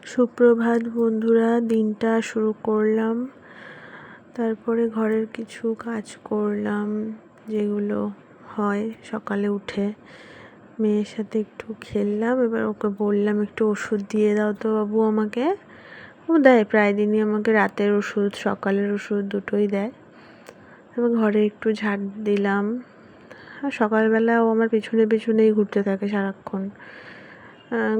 সুপ্রভাত বন্ধুরা, দিনটা শুরু করলাম। তারপরে ঘরের কিছু কাজ করলাম, যেগুলো হয় সকালে উঠে। মেয়ের সাথে একটু খেললাম, এবার ওকে বললাম একটু ওষুধ দিয়ে দাও তো বাবু আমাকে। ও দেয়, প্রায় দিনই আমাকে রাতের ওষুধ সকালের ওষুধ দুটোই দেয়। এবার ঘরে একটু ঝাড় দিলাম, আর সকালবেলা ও আমার পেছনে পেছনেই ঘুরতে থাকে সারাক্ষণ।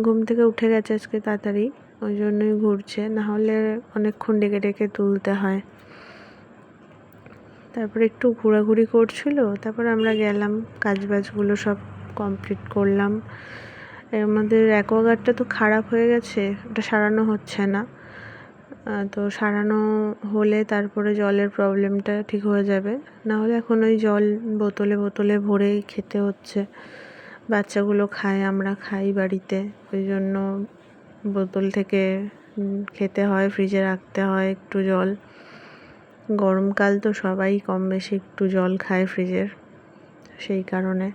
ঘুম থেকে উঠে গেছে আজকে তাড়াতাড়ি, ওই জন্যই ঘুরছে, নাহলে অনেকক্ষণ ডেকে ডেকে তুলতে হয়। তারপরে একটু ঘোরাঘুরি করছিল, তারপর আমরা গেলাম, কাজবাজগুলো সব কমপ্লিট করলাম। আমাদের অ্যাকোয়াগার্ডটা তো খারাপ হয়ে গেছে, ওটা সারানো হচ্ছে না। তো সারানো হলে তারপরে জলের প্রবলেমটা ঠিক হয়ে যাবে, নাহলে এখন ওই জল বোতলে বোতলে ভরেই খেতে হচ্ছে। বাচ্চাগুলো খায়, আমরা খাই বাড়িতে, ওই জন্য বোতল থেকে খেতে হয়, ফ্রিজে রাখতে হয় একটু জল। গরমকাল তো সবাই কম বেশি একটু জল খায় ফ্রিজের, সেই কারণে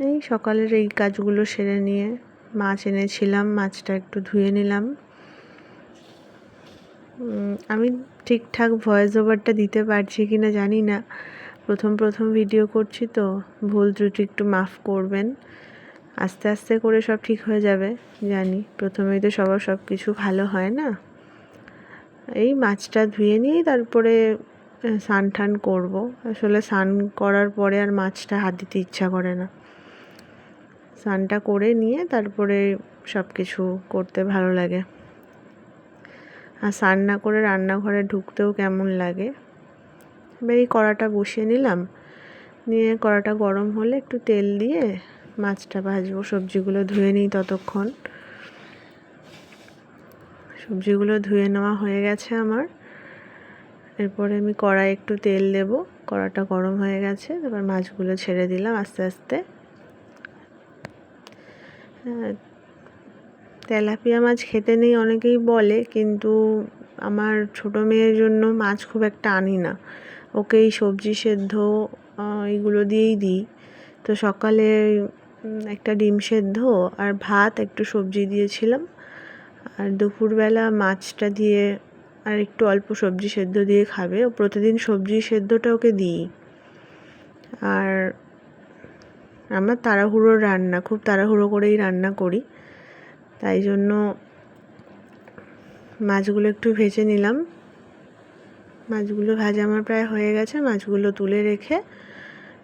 এই সকালের এই কাজগুলো সেরে নিয়ে মাছ এনেছিলাম, মাছটা একটু ধুয়ে নিলাম। আমি ঠিকঠাক ভয়েস ওভারটা দিতে পারছি কি না জানি না, প্রথম ভিডিও করছি তো, ভুল ত্রুটি একটু মাফ করবেন। আস্তে আস্তে করে সব ঠিক হয়ে যাবে জানি, প্রথমেই তো সব কিছু ভালো হয় না। এই মাছটা ধুয়ে নিয়েই তারপরে স্নান টান করবো। আসলে স্নান করার পরে আর মাছটা হাত দিতে ইচ্ছা করে না। স্নানটা করে নিয়ে তারপরে সব কিছু করতে ভালো লাগে, আর স্নান না করে রান্নাঘরে ঢুকতেও কেমন লাগে। এবার এই কড়াটা বসিয়ে নিলাম, নিয়ে কড়াটা গরম হলে একটু তেল দিয়ে মাছটা ভাজবো। সবজিগুলো ধুয়ে নিই ততক্ষণ। সবজিগুলো ধুয়ে নেওয়া হয়ে গেছে আমার। এরপরে আমি কড়াই একটু তেল দেব, কড়াটা গরম হয়ে গেছে, তারপর মাছগুলো ছেড়ে দিলাম আস্তে আস্তে। তেলাপিয়া মাছ খেতে নেই অনেকেই বলে, কিন্তু আমার ছোটো মেয়ের জন্য মাছ খুব একটা আনি না, ওকে এই সবজি সেদ্ধ এইগুলো দিয়েই দিই। তো সকালে একটা ডিম সেদ্ধ আর ভাত, একটু সবজি দিয়েছিলাম, আর দুপুরবেলা মাছটা দিয়ে আর একটু অল্প সবজি সেদ্ধ দিয়ে খাবে। ও প্রতিদিন সবজি সেদ্ধটা ওকে দিই। আর আমার তাড়াহুড়োর রান্না, খুব তাড়াহুড়ো করেই রান্না করি, তাই জন্য মাছগুলো একটু ভেজে নিলাম। মাছগুলো ভাজা আমার প্রায় হয়ে গেছে, মাছগুলো তুলে রেখে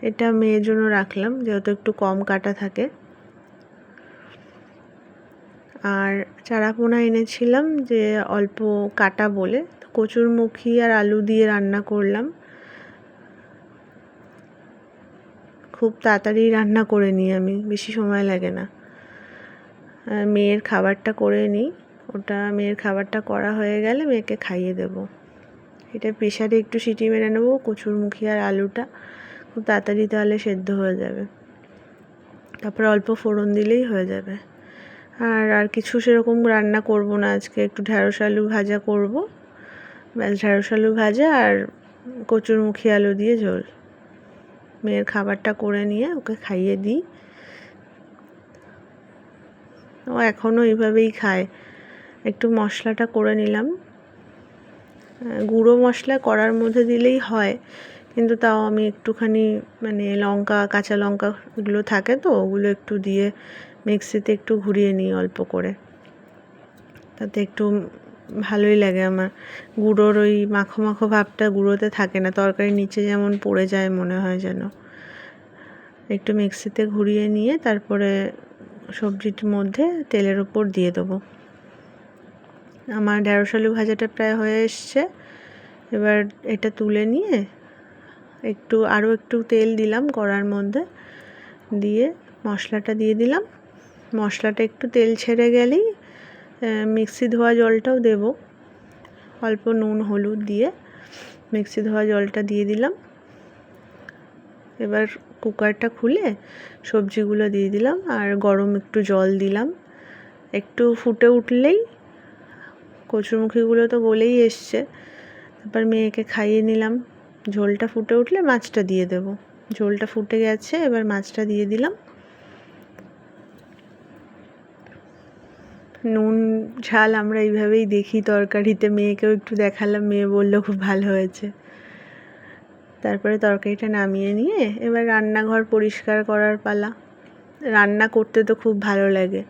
এটা মেয়ের জন্য রাখলাম, যেহেতু একটু কম কাটা থাকে। আর চারাপোনা এনেছিলাম যে অল্প কাটা বলে, কচুরমুখী আর আলু দিয়ে রান্না করলাম। খুব তাড়াতাড়ি রান্না করে নিই আমি, বেশি সময় লাগে না। মেয়ের খাবারটা করে নিই, ওটা মেয়ের খাবারটা করা হয়ে গেলে মেয়েকে খাইয়ে দেব। এটা প্রেশারে একটু সিটি মেরে নেবো, কচুরমুখী আর আলুটা খুব তাড়াতাড়ি তাহলে সেদ্ধ হয়ে যাবে। তারপরে অল্প ফোড়ন দিলেই হয়ে যাবে। আর কিছু সেরকম রান্না করব না আজকে, একটু ঢ্যাঁড়স আলু ভাজা করব, ব্যাস ঢ্যাঁড়স আলু ভাজা আর কচুরমুখী আলু দিয়ে ঝোল। মেয়ের খাবারটা করে নিয়ে ওকে খাইয়ে দিই। ও এখনও এইভাবেই খায়। একটু মশলাটা করে নিলাম, গুঁড়ো মশলা করার মধ্যে দিলেই হয়, কিন্তু তাও আমি একটুখানি মানে লঙ্কা, কাঁচা লঙ্কা এগুলো থাকে তো, ওগুলো একটু দিয়ে মিক্সিতে একটু ঘুরিয়ে নিই অল্প করে, তাতে একটু ভালোই লাগে আমার। গুঁড়োর ওই মাখো মাখো ভাবটা গুঁড়োতে থাকে না, তরকারির নিচে যেমন পড়ে যায় মনে হয় যেন। একটু মিক্সিতে ঘুরিয়ে নিয়ে তারপরে সবজির মধ্যে তেলের ওপর দিয়ে দেবো। আমার ঢ্যাঁড়স আলু ভাজাটা প্রায় হয়ে এসছে। এবার এটা তুলে নিয়ে আরও একটু তেল দিলাম কড়ার মধ্যে, দিয়ে মশলাটা দিয়ে দিলাম। মশলাটা একটু তেল ছেড়ে গেলেই মিক্সি ধোয়া জলটাও দেব, অল্প নুন হলুদ দিয়ে মিক্সি ধোয়া জলটা দিয়ে দিলাম। এবার কুকারটা খুলে সবজিগুলো দিয়ে দিলাম, আর গরম একটু জল দিলাম। একটু ফুটে উঠলেই, কচুরমুখীগুলো তো গলেই এসছে, তারপর মেয়েকে খাইয়ে নিলাম। ঝোলটা ফুটে উঠলে মাছটা দিয়ে দেব। ঝোলটা ফুটে গেছে, এবার মাছটা দিয়ে দিলাম। নুন ঝাল আমরা এইভাবেই দেখি তরকারিতে, মেয়েকেও একটু দেখালাম, মেয়ে বললো খুব ভালো হয়েছে। তারপরে তরকারিটা নামিয়ে নিয়ে এবার রান্নাঘর পরিষ্কার করার পালা। রান্না করতে তো খুব ভালো লাগে,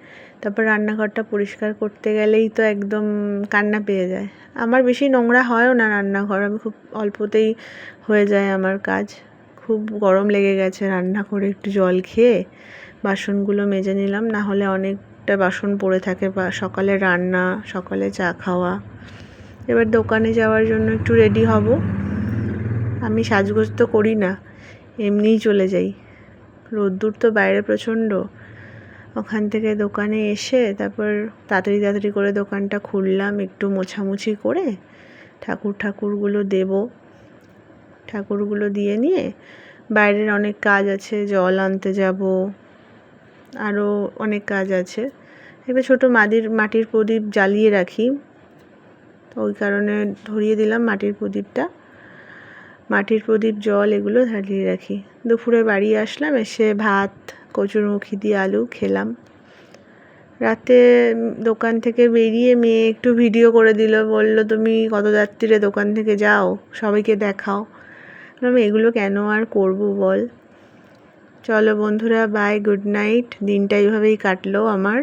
তারপর রান্নাঘরটা পরিষ্কার করতে গেলেই তো একদম কান্না পেয়ে যায়। আমার বেশি নোংরা হয়ও না রান্নাঘর, আমি খুব অল্পতেই হয়ে যায় আমার কাজ। খুব গরম লেগে গেছে, রান্না করে একটু জল খেয়ে বাসনগুলো মেজে নিলাম, না হলে অনেকটা বাসন পড়ে থাকে, বা সকালে রান্না, সকালে চা খাওয়া। এবার দোকানে যাওয়ার জন্য একটু রেডি হব। আমি সাজগোজ তো করি না, এমনিই চলে যাই। রোদ্দুর তো বাইরে প্রচণ্ড। ওখান থেকে দোকানে এসে তারপর তাড়াতাড়ি করে দোকানটা খুললাম, একটু মোছামুছি করে ঠাকুরগুলো দেব। ঠাকুরগুলো দিয়ে নিয়ে বাইরের অনেক কাজ আছে, জল আনতে যাব, আরও অনেক কাজ আছে। একটা ছোটো মাটির প্রদীপ জ্বালিয়ে রাখি, তো ওই কারণে ধরিয়ে দিলাম মাটির প্রদীপটা। মাটির প্রদীপ, জল এগুলো ঢালিয়ে রাখি। দুপুরে বাড়ি আসলাম, এসে ভাত কচুরমুখী দিয়ে আলু খেলাম। রাতে দোকান থেকে বেরিয়ে মেয়ে একটু ভিডিও করে দিল, বলল তুমি কত রাত্রিরে দোকান থেকে যাও, সবাইকে দেখাও। আমি এগুলো কেন আর করব বল। চলো বন্ধুরা, বাই, গুড নাইট। দিনটা এইভাবেই কাটলো আমার।